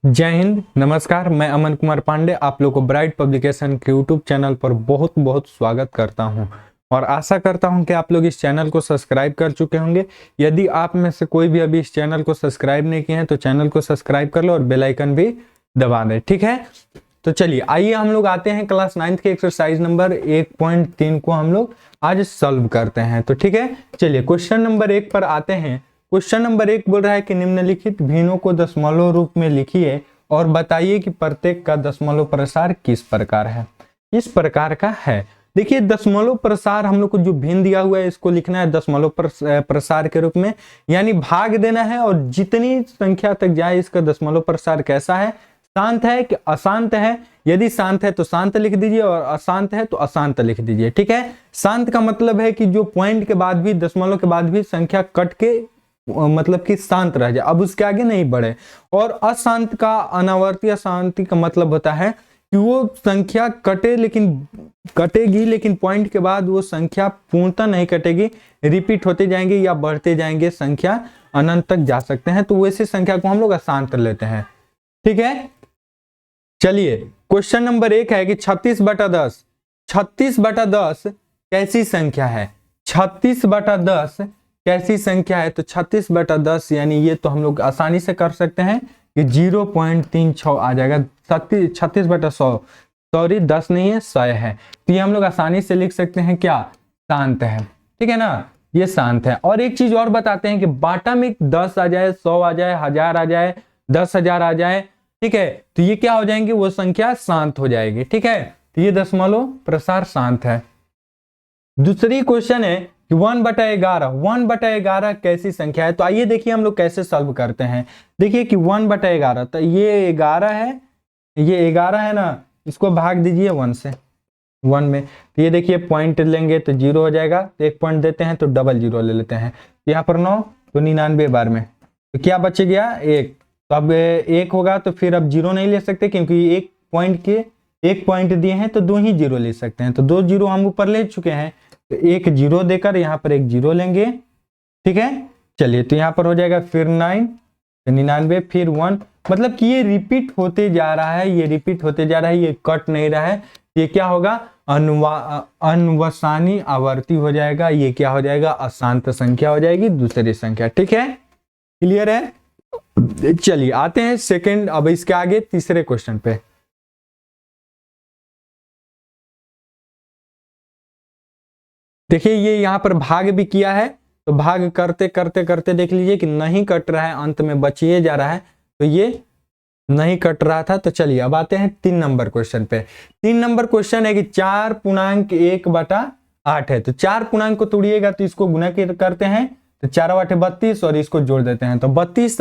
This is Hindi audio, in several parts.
जय हिंद, नमस्कार। मैं अमन कुमार पांडे आप लोग को ब्राइट पब्लिकेशन के यूट्यूब चैनल पर बहुत बहुत स्वागत करता हूं और आशा करता हूं कि आप लोग इस चैनल को सब्सक्राइब कर चुके होंगे। यदि आप में से कोई भी अभी इस चैनल को सब्सक्राइब नहीं किए हैं तो चैनल को सब्सक्राइब कर लो और बेल आइकन भी दबा दें, ठीक है। तो चलिए आइए हम लोग आते हैं क्लास 9 के एक्सरसाइज नंबर 1.3 को हम लोग आज सॉल्व करते हैं। तो ठीक है, चलिए क्वेश्चन नंबर 1 पर आते हैं। क्वेश्चन नंबर 1 बोल रहा है कि निम्नलिखित भिन्नों को दशमलव रूप में लिखिए और बताइए कि प्रत्येक का दशमलव प्रसार किस प्रकार है। इस प्रकार का है। देखिए दशमलव प्रसार हम लोग को जो भिन्न दिया हुआ है इसको लिखना है दशमलव प्रसार के रूप में, यानी भाग देना है और जितनी संख्या तक जाए इसका दशमलव प्रसार कैसा है, शांत है कि अशांत है। यदि शांत है तो शांत लिख दीजिए और अशांत है तो अशांत लिख दीजिए, ठीक है। शांत का मतलब है कि जो पॉइंट के बाद भी दशमलव के बाद भी संख्या कट के मतलब कि शांत रह जाए, अब उसके आगे नहीं बढ़े। और अशांत का अनावर्ती अशांति का मतलब होता है कि वो संख्या कटेगी लेकिन पॉइंट के बाद वो संख्या पूर्णतः नहीं कटेगी, रिपीट होते जाएंगे या बढ़ते जाएंगे, संख्या अनंत तक जा सकते हैं। तो वैसे संख्या को हम लोग अशांत लेते हैं, ठीक है। चलिए क्वेश्चन नंबर 1 है कि 36/10 36/10 कैसी संख्या है। 36/10 कैसी संख्या है, तो 36/10 यानी ये तो हम लोग आसानी से कर सकते हैं कि 0.36 आ जाएगा। 36/100, सॉरी 10 नहीं है 100 है, तो ये हम लोग आसानी से लिख सकते हैं क्या, शांत है, ठीक है ना, ये शांत है। और एक चीज और बताते हैं कि बाटा में 10 आ जाए, 100 आ जाए, 1000 आ जाए, 10,000 आ जाए, ठीक है, तो ये क्या हो जाएंगे, वो संख्या शांत हो जाएगी, ठीक है। तो ये दशमलव प्रसार शांत है। दूसरी क्वेश्चन है कि 1/11 कैसी संख्या है। तो आइए देखिए हम लोग कैसे सॉल्व करते हैं। देखिए कि 1/11 तो ये 11 है, ये 11 है ना, इसको भाग दीजिए 1 से, 1 में, तो ये देखिए पॉइंट लेंगे तो 0 हो जाएगा, तो एक पॉइंट देते हैं तो डबल 0 ले लेते हैं, यहाँ पर 9 तो 99 बार में, तो क्या बच गया 1। तो अब 1 होगा तो फिर अब 0 नहीं ले सकते क्योंकि एक पॉइंट दिए हैं तो 2 ही 0 ले सकते हैं, तो 2 0 हम ऊपर ले चुके हैं, तो एक 0 देकर यहाँ पर एक 0 लेंगे, ठीक है। चलिए तो यहाँ पर हो जाएगा फिर 9 99 फिर 1, मतलब कि ये रिपीट होते जा रहा है, ये रिपीट होते जा रहा है, ये कट नहीं रहा है। ये क्या होगा, अनवसानी आवर्ती हो जाएगा, ये क्या हो जाएगा, अशांत संख्या हो जाएगी, दूसरी संख्या, ठीक है। क्लियर है। चलिए आते हैं सेकंड, अब इसके आगे तीसरे क्वेश्चन पे। देखिए ये यहाँ पर भाग भी किया है, तो भाग करते करते करते देख लीजिए कि नहीं कट रहा है, अंत में बचिए जा रहा है, तो ये नहीं कट रहा था। तो चलिए अब आते हैं 3 नंबर क्वेश्चन पे। 3 नंबर क्वेश्चन है कि 4.1/8 है, तो 4 पूर्णांक को तोड़िएगा तो इसको गुना करते हैं, तो 4 8 32 और इसको जोड़ देते हैं तो 32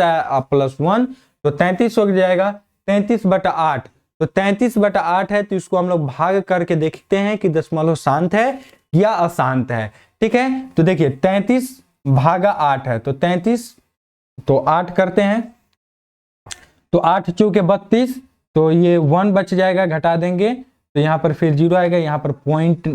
प्लस 1 तो 33 हो जाएगा। 33/8, तो 33/8 है, तो इसको हम लोग भाग करके देखते हैं कि दशमलव शांत है या अशांत है, ठीक है। तो देखिए 33/8 है, तो 33 तो 8 करते हैं, तो 8 चौके 32, तो ये 1 बच जाएगा, घटा देंगे तो यहाँ पर फिर 0 आएगा, यहाँ पर पॉइंट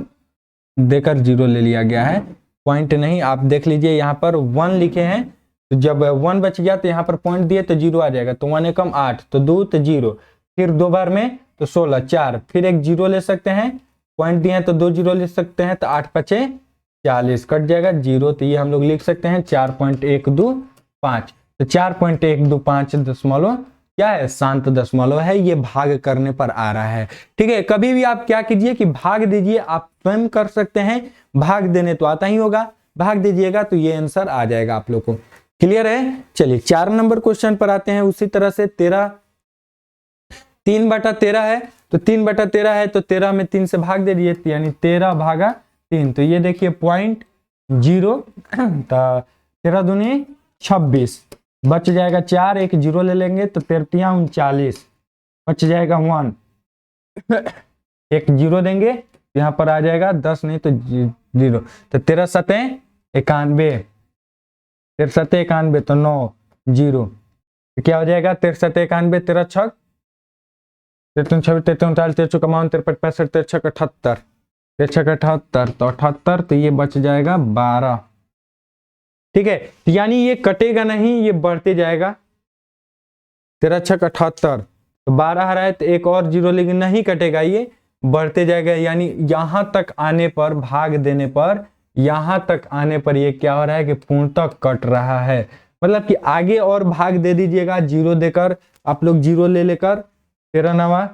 देकर 0 ले लिया गया है, पॉइंट नहीं, आप देख लीजिए यहाँ पर 1 लिखे हैं, तो जब 1 बच गया तो यहाँ पर पॉइंट दिए तो 0 आ जाएगा, तो 1 एकम 8 तो 2 तो 0, फिर 2 बार में तो 16 4, फिर एक 0 ले सकते हैं, पॉइंट दिए तो 2 0 ले सकते हैं, तो 8 5 40 कट जाएगा 0, तो ये हम लोग लिख सकते हैं 4.125। तो 4.125 दशमलव क्या है, शांत दशमलव है, ये भाग करने पर आ रहा है, ठीक है। कभी भी आप क्या कीजिए कि भाग दीजिए, आप स्वयं कर सकते हैं, भाग देने तो आता ही होगा, भाग दीजिएगा तो ये आंसर आ जाएगा आप लोग को। क्लियर है। चलिए 4 नंबर क्वेश्चन पर आते हैं। उसी तरह से 3/13 है, तो 3/13 है, तो 13 में 3 से भाग दे दिए, यानी 13/3, तो ये देखिए पॉइंट 0, तो 13 दूनी 26, बच जाएगा 4, एक 0 ले लेंगे तो 13 39, बच जाएगा 1, एक 0 देंगे, यहाँ पर आ जाएगा 10 नहीं तो 0, तो 13 7 91, 13 7 91 तो 9 0, तो क्या हो जाएगा 13 7 91, 13 6 33 26 33 39 33 54 53 65 63 78, 63 78 तो 78, तो ये बच जाएगा 12, ठीक है। यानी ये कटेगा नहीं, ये बढ़ते जाएगा, 13 छक 78, तो 12 आ रहा है तो एक और जीरो, लेकिन नहीं कटेगा, ये बढ़ते जाएगा। यानी यहां तक आने पर, भाग देने पर, यहां तक आने पर ये क्या हो रहा है कि पूर्णतः कट रहा है। मतलब कि आगे और भाग दे दीजिएगा जीरो देकर, आप लोग जीरो ले लेकर, 13 नवा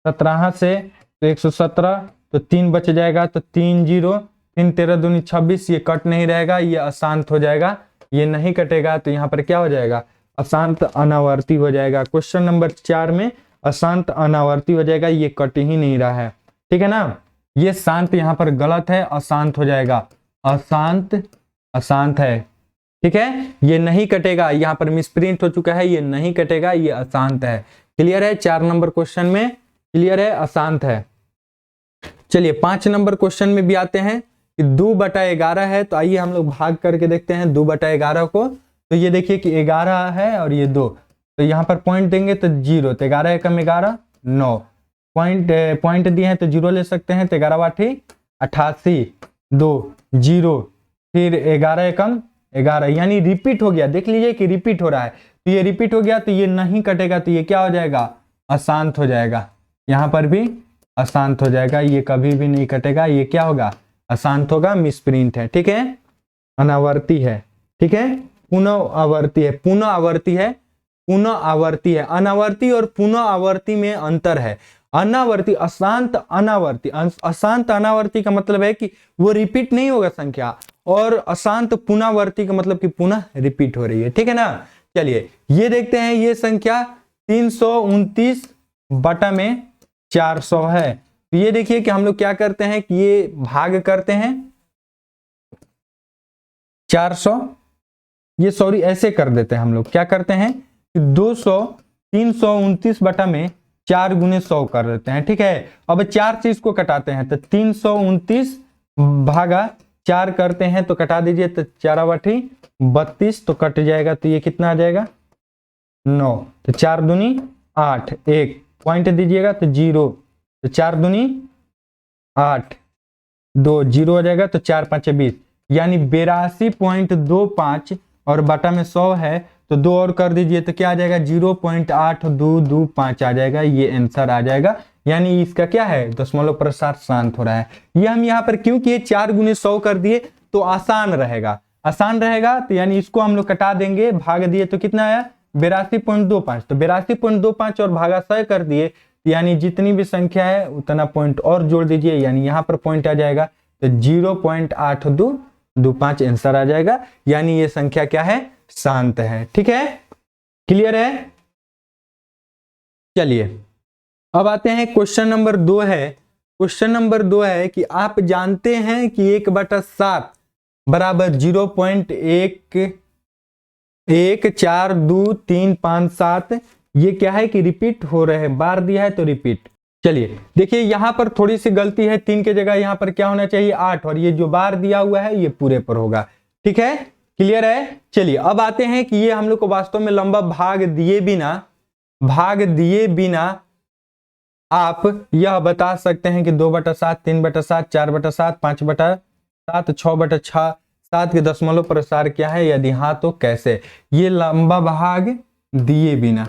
17 से तो 117, तो 3 बच जाएगा, तो 3 जीरो, 3 13 दूनी 26, ये कट नहीं रहेगा, ये अशांत हो जाएगा, ये नहीं कटेगा, तो यहाँ पर क्या हो जाएगा, अशांत अनावर्ती हो जाएगा। क्वेश्चन नंबर 4 में अशांत अनावर्ती हो जाएगा, ये कट ही नहीं रहा है, ठीक है ना। ये शांत यहाँ पर गलत है, अशांत हो जाएगा, अशांत, अशांत है, ठीक है, ये नहीं कटेगा, यहाँ पर मिसप्रिंट हो चुका है, ये नहीं कटेगा, ये अशांत है। क्लियर है, 4 नंबर क्वेश्चन में क्लियर है, अशांत है। चलिए 5 नंबर क्वेश्चन में भी आते हैं कि 2/11 है, तो आइए हम लोग भाग करके देखते हैं 2/11 को। तो ये देखिए कि 11 है और ये 2, तो यहाँ पर पॉइंट देंगे तो 0, तो 11 एकम 11 9, पॉइंट दिए हैं तो 0 ले सकते हैं, तो 11 बाठी 88, 2 0, फिर 11 एकम 11, यानी रिपीट हो गया, देख लीजिए कि रिपीट हो रहा है, तो ये रिपीट हो गया, तो ये नहीं कटेगा, तो ये क्या हो जाएगा, अशांत हो जाएगा, यहाँ पर भी अशांत हो जाएगा, ये कभी भी नहीं कटेगा, ये क्या होगा, अशांत होगा, मिसप्रिंट है, ठीक है, अनावर्ती है, ठीक है, पुनः आवर्ती है, पुनः आवर्ती है, पुनः आवर्ती है। अनावर्ती और पुनः आवर्ती में अंतर है। अनावर्ती, अशांत अनावर्ती, अशांत अनावर्ती का मतलब है कि वो रिपीट नहीं होगा संख्या, और अशांत पुनरावर्ती का मतलब कि पुनः रिपीट हो रही है, ठीक है ना। चलिए ये देखते हैं, ये संख्या 329 बटा में 400 है, तो ये देखिए कि हम लोग क्या करते हैं कि ये भाग करते हैं 400, ये सॉरी ऐसे कर देते हैं हम लोग, क्या करते हैं कि 200 329 बटा में 4 गुने 100 कर देते हैं, ठीक है। अब 4 चीज को कटाते हैं, तो 329 भागा 4 करते हैं, तो कटा दीजिए, तो 4 बटी 32, तो कट जाएगा, तो ये कितना आ जाएगा 9, तो 4 दूनी 8, 1 पॉइंट दीजिएगा तो 0, तो 4 दूनी 8, 2 0 हो जाएगा, तो 4 5 20, यानी 82.25, और बटा में 100 है, तो 2 और कर दीजिए, तो क्या आ जाएगा 0.8225 आ जाएगा, ये आंसर आ जाएगा। यानी इसका क्या है, दशमलव प्रसार शांत हो रहा है। ये हम यहाँ पर क्यों किए, 4 गुने 100 कर दिए, तो आसान रहेगा, आसान रहेगा, तो यानी इसको हम लोग कटा देंगे, भाग दिए तो कितना आया 82.25, तो 82.25 और भागा 100 कर दिए, यानी जितनी भी संख्या है उतना पॉइंट और जोड़ दीजिए, यानी यहाँ पर पॉइंट आ जाएगा, तो 0.8225 आंसर आ जाएगा, यानी ये संख्या क्या है, शांत है, ठीक है, क्लियर है। चलिए अब आते हैं क्वेश्चन नंबर 2 है। क्वेश्चन नंबर 2 है कि आप जानते हैं कि 1/7 बराबर 0.1142357, ये क्या है कि रिपीट हो रहे हैं, बार दिया है तो रिपीट। चलिए देखिए यहाँ पर थोड़ी सी गलती है, 3 की जगह यहाँ पर क्या होना चाहिए 8, और ये जो बार दिया हुआ है ये पूरे पर होगा, ठीक है, क्लियर है। चलिए अब आते हैं कि ये हम लोग को वास्तव में लंबा भाग दिए बिना आप यह बता सकते हैं कि 2/7 3/7 4/7 5/7 6/6 7 के दशमलव प्रसार क्या है, यदि हाँ तो कैसे। ये लंबा भाग दिए बिना,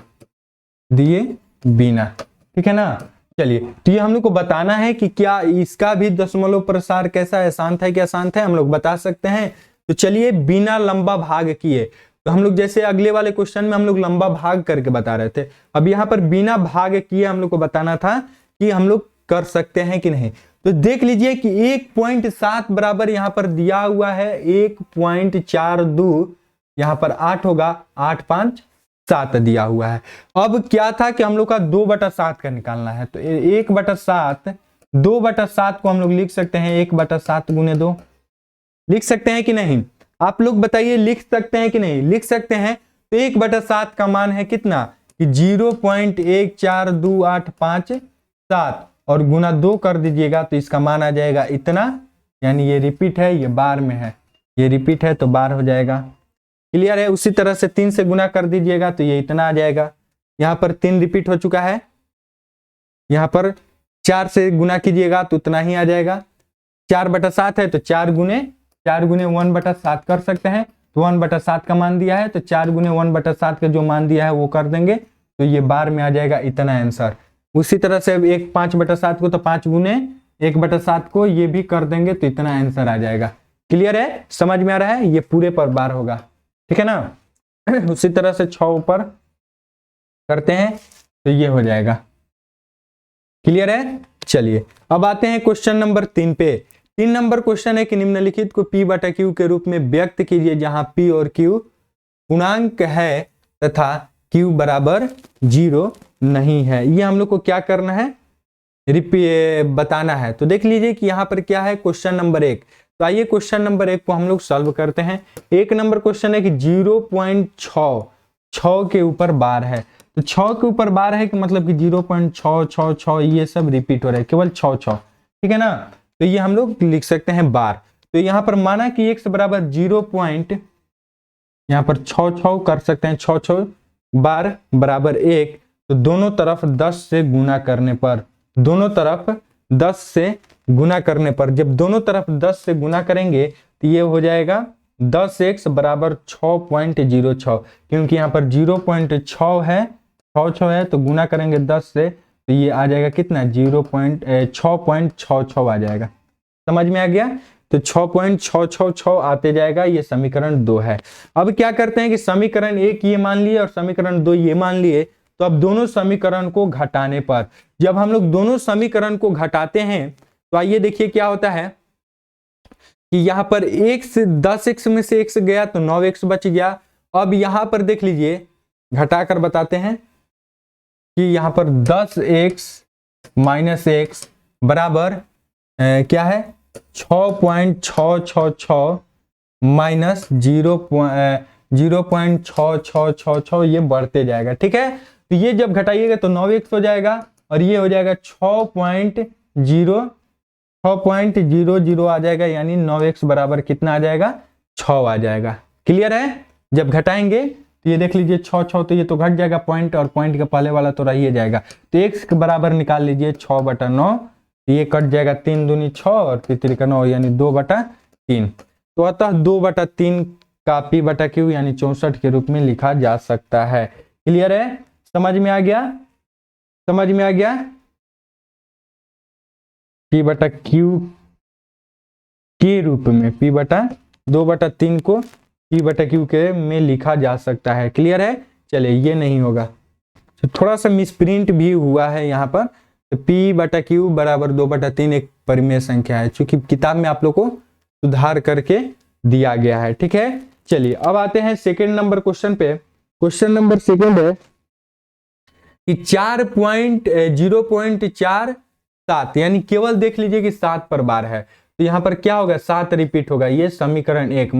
ठीक है ना। चलिए तो ये हम लोग को बताना है कि क्या इसका भी दशमलव प्रसार कैसा है, शांत है क्या अशांत है, हम लोग बता सकते हैं। तो चलिए बिना लंबा भाग किए, तो हम लोग जैसे अगले वाले क्वेश्चन में हम लोग लंबा भाग करके बता रहे थे, अब यहाँ पर बिना भाग किए हम लोग को बताना था कि हम लोग कर सकते हैं कि नहीं। तो देख लीजिए कि 1.7 बराबर यहाँ पर दिया हुआ है 1.42, यहाँ पर 8 होगा, 8 5 7 दिया हुआ है। अब क्या था कि हम लोग का 2/7 का निकालना है, तो 1/7 2/7 को हम लोग लिख सकते हैं 1/7 गुने 2, लिख सकते हैं कि नहीं, आप लोग बताइए, लिख सकते हैं कि नहीं, लिख सकते हैं। तो 1/7 का मान है कितना कि 0.14285 और गुना 2 कर दीजिएगा, तो इसका मान आ जाएगा इतना, यानी ये रिपीट है, ये बार में है, ये रिपीट है तो बार हो जाएगा, क्लियर है। उसी तरह से 3 से गुना कर दीजिएगा तो ये इतना आ जाएगा, यहाँ पर 3 रिपीट हो चुका है, यहाँ पर 4 से गुना कीजिएगा तो उतना ही आ जाएगा। 4/7 है तो 4 गुने 1/7 कर सकते हैं, तो 1/7 का मान दिया है, तो 4 गुने 1/7 का जो मान दिया है वो कर देंगे, तो ये बार में आ जाएगा इतना आंसर। उसी तरह से अब 5/7 को तो 5 गुने 1/7 को ये भी कर देंगे, तो इतना आंसर आ जाएगा। क्लियर है, समझ में आ रहा है, ये पूरे पर बार होगा, ठीक है ना। उसी तरह से 6 ऊपर करते हैं तो ये हो जाएगा। क्लियर है, चलिए अब आते हैं क्वेश्चन नंबर 3 पे। 3 नंबर क्वेश्चन है कि निम्नलिखित को P/Q के रूप में व्यक्त कीजिए जहां P और Q पूर्णांक है तथा Q बराबर 0 नहीं है। ये हम लोग को क्या करना है, बताना है। तो देख लीजिए कि यहाँ पर क्या है, क्वेश्चन नंबर 1। तो आइए क्वेश्चन नंबर 1 को हम लोग सॉल्व करते हैं। 1 नंबर क्वेश्चन है कि 0.6 के ऊपर बार है, तो 6 के ऊपर बार है कि मतलब कि 0.666 ये सब रिपीट हो रहा है, केवल 6, ठीक है ना। तो ये हम लोग लिख सकते हैं बार। तो यहाँ पर माना कि x बराबर 0. यहाँ पर 6 कर सकते हैं, 6 बार बराबर 1, तो दोनों तरफ 10 से गुना करने पर, दोनों तरफ 10 से गुना करने पर, जब दोनों तरफ 10 से गुना करेंगे तो ये हो जाएगा 10x बराबर 6.06, क्योंकि यहाँ पर 0.6 है, 6 है, तो गुना करेंगे 10 से, तो ये आ जाएगा कितना 6.66 आ जाएगा। समझ में आ गया, तो 6.666 आते जाएगा। ये समीकरण 2 है। अब क्या करते हैं कि समीकरण 1 ये मान लिए और समीकरण 2 ये मान लिए, तो अब दोनों समीकरण को घटाने पर, जब हम लोग दोनों समीकरण को घटाते हैं तो आइए देखिए क्या होता है कि यहाँ पर x 10x में से x गया तो 9x बच गया। अब यहाँ पर देख लीजिए, घटाकर बताते हैं कि यहाँ पर 10x माइनस x बराबर क्या है 6.666 माइनस 0.666, ये बढ़ते जाएगा, ठीक है। तो ये जब घटाइएगा तो 9x हो जाएगा और ये हो जाएगा 6.00 आ जाएगा, यानी 9x बराबर कितना आ जाएगा 6 आ जाएगा। क्लियर है, जब घटाएंगे तो ये देख लीजिए 6, तो ये तो घट जाएगा पॉइंट, और पॉइंट के पहले वाला तो रह जाएगा। तो x के बराबर निकाल लीजिए 6/9, ये कट जाएगा 3 दूनी 6 और 3 9, यानी 2/3। तो अतः 2/3 का P/Q यानी 64 के रूप में लिखा जा सकता है। क्लियर है, समझ में आ गया, समझ में आ गया। P/Q के रूप में P/2/3 को P/Q के में लिखा जा सकता है। क्लियर है, चलिए ये नहीं होगा, तो थोड़ा सा मिसप्रिंट भी हुआ है यहाँ पर। तो P/Q बराबर 2/3 एक परिमेय संख्या है, चूंकि किताब में आप लोग को सुधार करके दिया गया है, ठीक है। चलिए अब आते हैं सेकेंड नंबर क्वेश्चन पे। क्वेश्चन नंबर सेकेंड है कि 0.47, यानी केवल देख लीजिए कि 7 पर बार है, तो यहाँ पर क्या होगा 7 रिपीट होगा। ये समीकरण 1,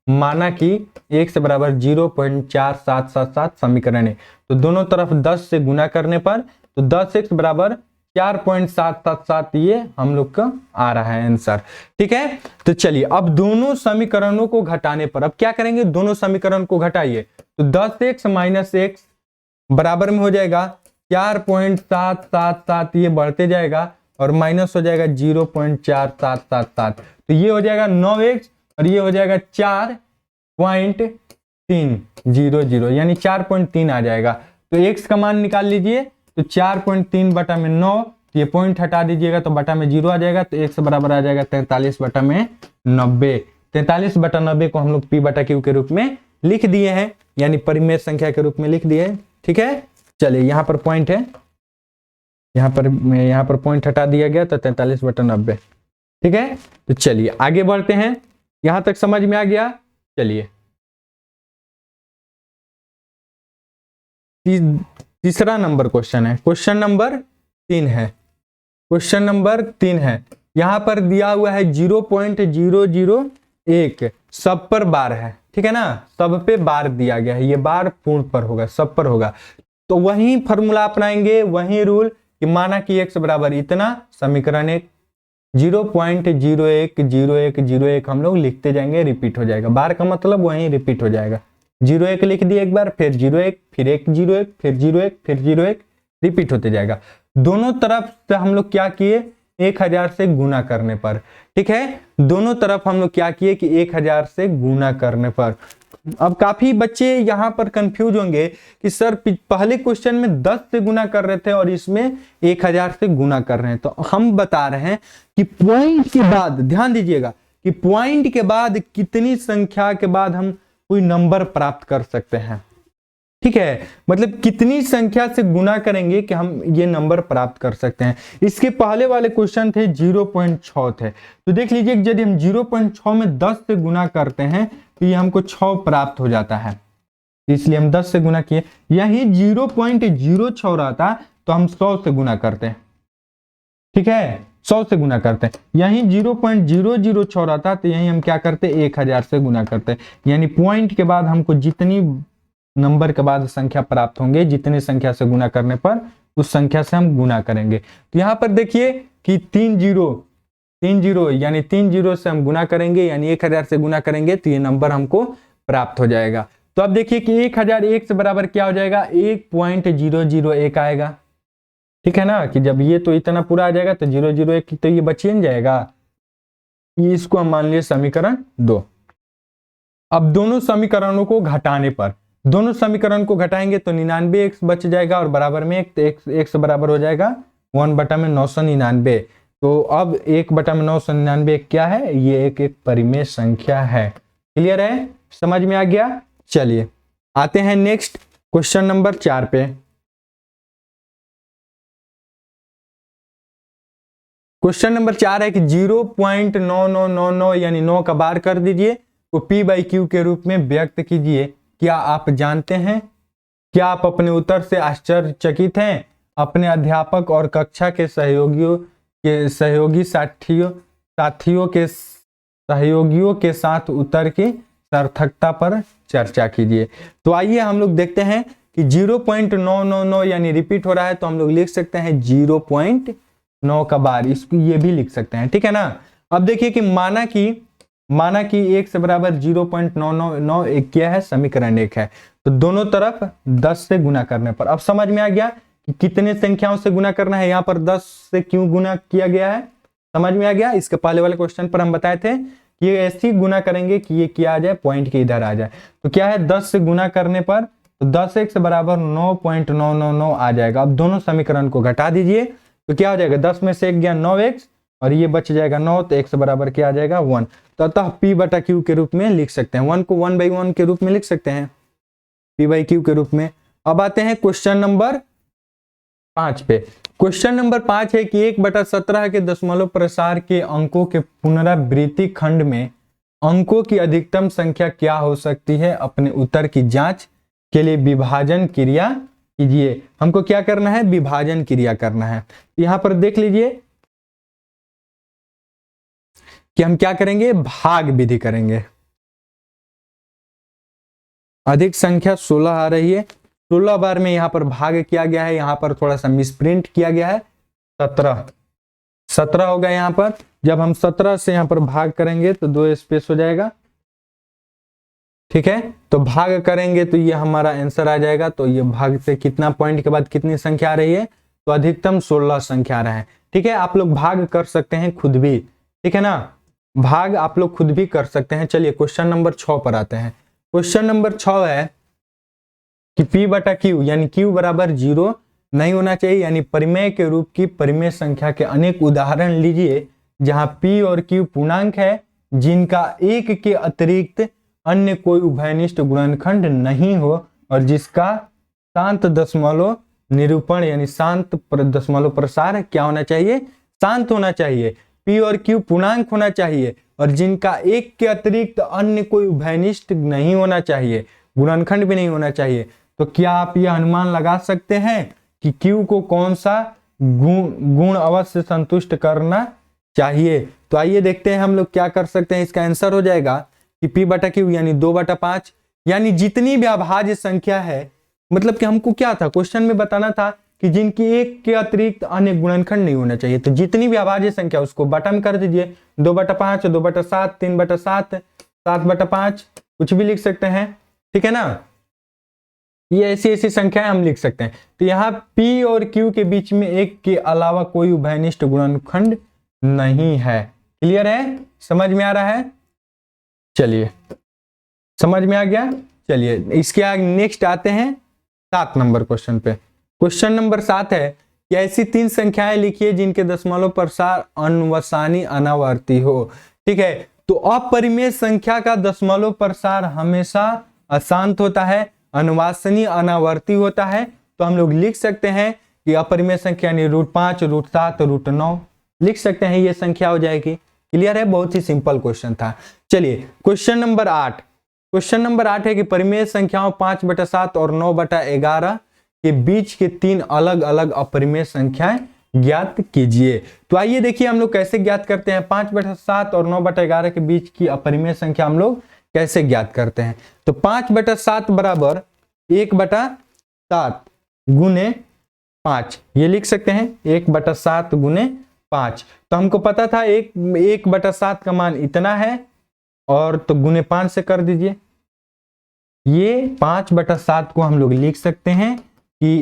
माना कि x बराबर 0.4777 समीकरण है, तो दोनों तरफ 10 से गुना करने पर, तो 10x बराबर 4.777 ये हम लोग का आ रहा है आंसर, ठीक है। तो चलिए अब दोनों समीकरणों को घटाने पर, अब क्या करेंगे, दोनों समीकरण को घटाइए, तो 10x माइनस x बराबर में हो जाएगा 4.777, ये बढ़ते जाएगा और माइनस हो जाएगा 0.4777, तो ये हो जाएगा 9x और ये हो जाएगा 4.300, यानी 4.3 आ जाएगा। तो x का मान निकाल लीजिए, तो 4.3/9, ये पॉइंट हटा दीजिएगा तो बटा में 0 आ जाएगा, तो x बराबर आ जाएगा 43/90। 43/90 को हम लोग P/Q के रूप में लिख दिए हैं, यानी परिमेय संख्या के रूप में लिख दिए हैं, ठीक है। चलिए यहाँ पर पॉइंट है, यहाँ पर पॉइंट हटा दिया गया, तो 43/90, ठीक है। तो चलिए आगे बढ़ते हैं, यहां तक समझ में आ गया। चलिए तीसरा नंबर क्वेश्चन है, क्वेश्चन नंबर 3 है। क्वेश्चन नंबर 3 है, यहां पर दिया हुआ है 0.001 सब पर बार है, ठीक है ना, सब पे बार दिया गया है, ये बार पूर्ण पर होगा, सब पर होगा। तो वही फॉर्मूला अपनाएंगे, वही रूल कि माना कि x बराबर इतना, समीकरण 1 0.010101 हम लोग लिखते जाएंगे, रिपीट हो जाएगा, बार का मतलब वही रिपीट हो जाएगा। 01 लिख दिए एक बार, फिर 01, फिर 101, फिर 01, फिर 01, रिपीट होते जाएगा। दोनों तरफ से हम लोग क्या किए, 1000 से गुना करने पर। ठीक है, दोनों तरफ हम लोग क्या किए कि 1000 से गुना करने पर। अब काफी बच्चे यहाँ पर कंफ्यूज होंगे कि सर पहले क्वेश्चन में 10 से गुना कर रहे थे और इसमें 1000 से गुना कर रहे हैं। तो हम बता रहे हैं कि पॉइंट के बाद, ध्यान दीजिएगा कि पॉइंट के बाद कितनी संख्या के बाद हम कोई नंबर प्राप्त कर सकते हैं। ठीक है, मतलब कितनी संख्या से गुना करेंगे कि हम ये नंबर प्राप्त कर सकते हैं। इसके पहले वाले क्वेश्चन थे 0.6 थे, तो देख लीजिए यदि हम 0.6 में 10 से गुना करते हैं तो ये हमको 6 प्राप्त हो जाता है, इसलिए हम 10 से गुना किए। यही 0.06 रहता तो हम 100 से गुना करते हैं। ठीक है, 100 से गुना करते हैं। यही 0.006 रहता तो यही हम क्या करते, 1000 से गुना करते। यानी पॉइंट के बाद हमको जितनी नंबर के बाद संख्या प्राप्त होंगे, जितनी संख्या से गुना करने पर उस संख्या से हम गुना करेंगे। तो यहाँ पर देखिए कि 3 जीरो यानी 3 जीरो से हम गुना करेंगे, यानी 1000 से गुना करेंगे तो ये नंबर हमको प्राप्त हो जाएगा। तो अब देखिए कि 1001 से बराबर क्या हो जाएगा, 1.001 आएगा। ठीक है ना, कि जब ये तो इतना पूरा आ जाएगा तो 001 तो ये बच ही नहीं जाएगा। ये इसको हम मान लिए समीकरण 2। अब दोनों समीकरणों को घटाने पर, दोनों समीकरण को घटाएंगे तो 99x बच जाएगा और बराबर में x बराबर हो जाएगा 1/999। तो अब 1/999 क्या है, ये एक परिमेय संख्या है। क्लियर है, समझ में आ गया। चलिए आते हैं नेक्स्ट क्वेश्चन नंबर 4 पे। क्वेश्चन नंबर 4 है कि 0.9999 यानी 9 का बार कर दीजिए तो p/q के रूप में व्यक्त कीजिए। क्या आप जानते हैं, क्या आप अपने उत्तर से आश्चर्यचकित हैं? अपने अध्यापक और कक्षा के सहयोगियों के साथ उत्तर की सार्थकता पर चर्चा कीजिए। तो आइए हम लोग देखते हैं कि 0.999 यानी रिपीट हो रहा है तो हम लोग लिख सकते हैं 0.9 का बार, इसको ये भी लिख सकते हैं। ठीक है ना। अब देखिए कि माना कि 1 से बराबर 0.999 क्या है, समीकरण 1 है। तो दोनों तरफ 10 से गुना करने पर अब समझ में आ गया कि कितने संख्याओं से गुना करना है। यहाँ पर 10 से क्यों गुना किया गया है, समझ में आ गया। इसके पहले वाले क्वेश्चन पर हम बताए थे कि ये ऐसे ही गुना करेंगे कि ये क्या आ जाए, पॉइंट के इधर आ जाए। तो क्या है, 10 से गुना करने पर तो 10x बराबर 9.999 आ जाएगा। अब दोनों समीकरण को घटा दीजिए तो क्या हो जाएगा, 10 में से 1 गया 9x और ये बच जाएगा 9, तो x बराबर क्या आ जाएगा 1। तो अतः p/q के रूप में लिख सकते हैं, 1 को 1/1 के रूप में लिख सकते हैं, p/q के रूप में। अब आते हैं क्वेश्चन नंबर 5 पे। क्वेश्चन नंबर 5 है कि 1/17 के दशमलव प्रसार के अंकों के पुनरावृत्ति खंड में अंकों की अधिकतम संख्या क्या हो सकती है। अपने उत्तर की जांच के लिए विभाजन क्रिया कीजिए। हमको क्या करना है, विभाजन क्रिया करना है। यहां पर देख लीजिए कि हम क्या करेंगे, भाग विधि करेंगे। अधिक संख्या 16 आ रही है, 16 बार में यहां पर भाग किया गया है, यहां पर थोड़ा सा मिसप्रिंट किया गया है, 17 होगा यहां पर। जब हम 17 से यहां पर भाग करेंगे तो 2 स्पेस हो जाएगा। ठीक है, तो भाग करेंगे तो ये हमारा आंसर आ जाएगा। तो ये भाग से कितना पॉइंट के बाद कितनी संख्या आ रही है, तो अधिकतम 16 संख्या आ रहा है। ठीक है, आप लोग भाग कर सकते हैं खुद भी, ठीक है ना, भाग आप लोग खुद भी कर सकते हैं। चलिए क्वेश्चन नंबर 6 पर आते हैं। क्वेश्चन नंबर 6 है कि p/q यानी q बराबर 0 नहीं होना चाहिए, यानी परिमेय के रूप की परिमेय संख्या के अनेक उदाहरण लीजिए जहां p और q पूर्णांक है जिनका 1 के अतिरिक्त अन्य कोई उभयनिष्ठ गुणनखंड नहीं हो और जिसका शांत दशमलव निरूपण यानी शांत दशमलव प्रसार क्या होना चाहिए, शांत होना चाहिए। p और q पूर्णांक होना चाहिए और जिनका 1 के अतिरिक्त अन्य कोई उभयनिष्ठ नहीं होना चाहिए, गुणनखंड भी नहीं होना चाहिए। तो क्या आप यह अनुमान लगा सकते हैं कि q को कौन सा गुण अवश्य संतुष्ट करना चाहिए। तो आइए देखते हैं हम लोग क्या कर सकते हैं। इसका आंसर हो जाएगा कि p/q यानी 2/5, यानी जितनी भी अभाज्य संख्या है, मतलब कि हमको क्या था, क्वेश्चन में बताना था कि जिनकी 1 के अतिरिक्त अन्य गुणनखंड नहीं होना चाहिए। तो जितनी भी अभाज्य संख्या उसको बटन कर दीजिए, 2/5, 2/7, 3/7, 7/5, कुछ भी लिख सकते हैं। ठीक है ना, ये ऐसी संख्याएं हम लिख सकते हैं। तो यहाँ p और q के बीच में 1 के अलावा कोई उभयनिष्ठ गुणनखंड नहीं है। क्लियर है, समझ में आ रहा है? चलिए, समझ में आ गया। चलिए इसके आगे नेक्स्ट आते हैं 7 नंबर क्वेश्चन पे। क्वेश्चन नंबर 7 है कि ऐसी 3 संख्याएं लिखिए जिनके दशमलव प्रसार अनवसानी अनावर्ती हो। ठीक है, तो अपरिमेय संख्या का दशमलव प्रसार हमेशा अशांत होता है, अनुवासनी अनावर्ती होता है। तो हम लोग लिख सकते हैं कि अपरिमेय संख्या यानी √5, √7, √9 लिख सकते हैं, ये संख्या हो जाएगी। क्लियर है, बहुत ही सिंपल क्वेश्चन था। चलिए क्वेश्चन नंबर 8। क्वेश्चन नंबर 8 है कि परिमेय संख्याओं 5/7 और 9/11 के बीच के 3 अलग अलग अपरिमेय संख्याएं ज्ञात कीजिए। तो आइए देखिए हम लोग कैसे ज्ञात करते हैं 5/7 और 9/11 के बीच की अपरिमेय संख्या हम लोग कैसे ज्ञात करते हैं। तो 5/7 बराबर 1/7 गुने 5, ये लिख सकते हैं 1/7 गुने 5। तो हमको पता था 1/7 का मान इतना है, और तो गुने 5 से कर दीजिए। ये 5/7 को हम लोग लिख सकते हैं कि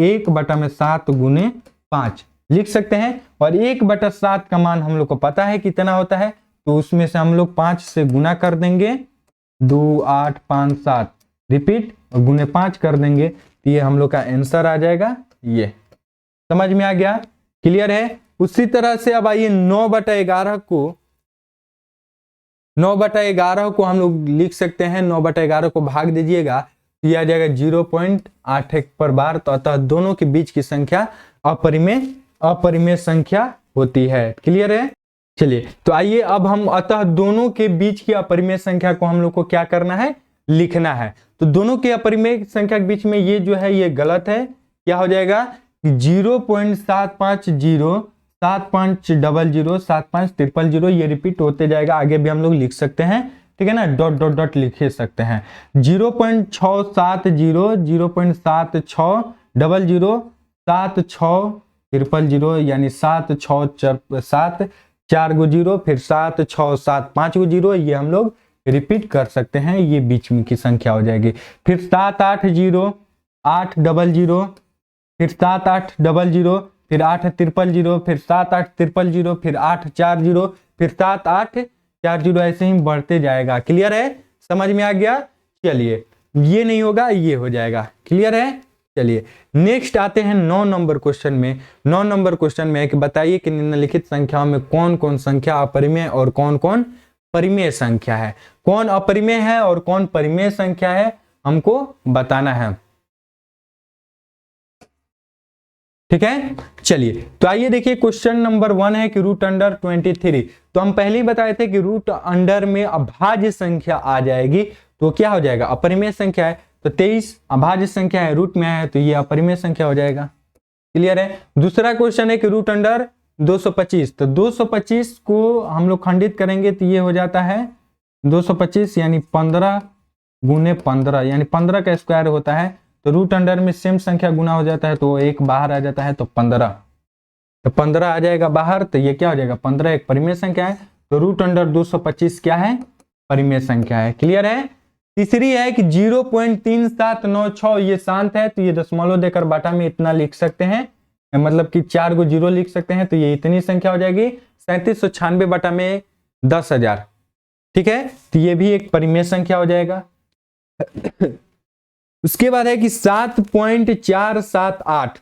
1/7 गुने 5 लिख सकते हैं। और 1/7 का मान हम लोग को पता है कितना होता है, तो उसमें से हम लोग 5 से गुना कर देंगे, 2, 8, 5, 7 रिपीट, और गुने 5 कर देंगे, तो ये हम लोग का आंसर आ जाएगा। ये समझ में आ गया? क्लियर है। उसी तरह से अब आइए 9/11 को हम लोग लिख सकते हैं। 9/11 को भाग दीजिएगा तो यह आ जाएगा 0.81 पर बार। तो अतः दोनों के बीच की संख्या अपरिमेय संख्या होती है। क्लियर है। चलिए तो आइए अब हम अतः दोनों के बीच की अपरिमेय संख्या को हम लोग को क्या करना है, लिखना है। तो दोनों के अपरिमेय संख्या के बीच में ये जो है ये गलत है। क्या हो जाएगा 0.750 7500 7500 ये रिपीट होते जाएगा। आगे भी हम लोग लिख सकते हैं, ठीक है ना, डॉट डॉट डॉट लिख सकते हैं। 0.670 0.7600 7600 यानी 7 4 गो 0 फिर 7 6 7 5 गो 0, ये हम लोग रिपीट कर सकते हैं, ये बीच में की संख्या हो जाएगी। फिर 7 8 0 8 00 फिर 7 8 00 फिर 8 3 0 फिर 7 8 3 0 फिर 8 4 0 फिर 7 8 4 0, ऐसे ही बढ़ते जाएगा। क्लियर है, समझ में आ गया। चलिए ये नहीं होगा, ये हो जाएगा। क्लियर है। चलिए नेक्स्ट आते हैं 9 नंबर क्वेश्चन में। 9 नंबर क्वेश्चन में कि बताइए कि निम्नलिखित संख्याओं में कौन कौन संख्या अपरिमेय और कौन कौन परिमेय संख्या है। कौन अपरिमेय है और कौन परिमेय संख्या है हमको बताना है, ठीक है। चलिए तो आइए देखिए क्वेश्चन नंबर 1 है कि √23। तो हम पहले ही बताए थे कि रूट अंडर में अभाज्य संख्या आ जाएगी तो क्या हो जाएगा, अपरिमेय संख्या है। तो 23 अभाज्य संख्या है, रूट में है तो ये अपरिमेय संख्या हो जाएगा। क्लियर है। दूसरा क्वेश्चन है कि √225। तो 225 को हम लोग खंडित करेंगे तो ये हो जाता है 225 यानी 15 गुने 15 यानी 15 का स्क्वायर होता है। तो रूट अंडर में सेम संख्या गुना हो जाता है तो एक बाहर आ जाता है, तो 15 आ जाएगा बाहर। तो ये क्या हो जाएगा 15 एक परिमेय संख्या है। तो रूट अंडर 225 क्या है, परिमेय संख्या है। क्लियर है। तीसरी है कि 0.3796 ये शांत है, तो ये दशमलव देकर बाटा में इतना लिख सकते हैं, मतलब कि 4 गो 0 लिख सकते हैं, तो ये इतनी संख्या हो जाएगी 3796 बटा में 10,000। ठीक है, तो ये भी एक परिमेय संख्या हो जाएगा। उसके बाद है कि 7.478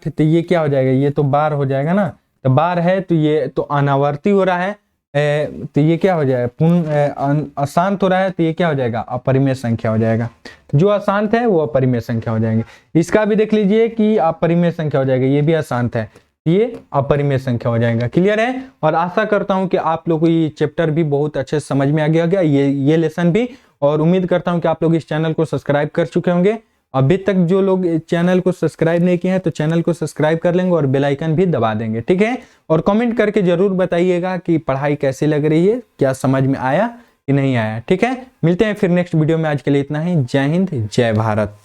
तो ये क्या हो जाएगा, ये तो बार हो जाएगा ना। तो बार है तो ये तो अनावर्ती हो रहा है, तो ये क्या हो जाएगा पूर्ण अशांत हो रहा है, तो ये क्या हो जाएगा अपरिमेय संख्या हो जाएगा। जो अशांत है वो अपरिमेय संख्या हो जाएंगे। इसका भी देख लीजिए कि अपरिमेय संख्या हो जाएगा, ये भी अशांत है, ये अपरिमेय संख्या हो जाएगा। क्लियर है। और आशा करता हूं कि आप लोगों को ये चैप्टर भी बहुत अच्छे समझ में आ गया ये लेसन भी। और उम्मीद करता हूं कि आप लोग इस चैनल को सब्सक्राइब कर चुके होंगे। अभी तक जो लोग चैनल को सब्सक्राइब नहीं किए हैं तो चैनल को सब्सक्राइब कर लेंगे और बेल आइकन भी दबा देंगे, ठीक है। और कमेंट करके जरूर बताइएगा कि पढ़ाई कैसी लग रही है, क्या समझ में आया कि नहीं आया, ठीक है। मिलते हैं फिर नेक्स्ट वीडियो में। आज के लिए इतना ही। जय हिंद, जय भारत।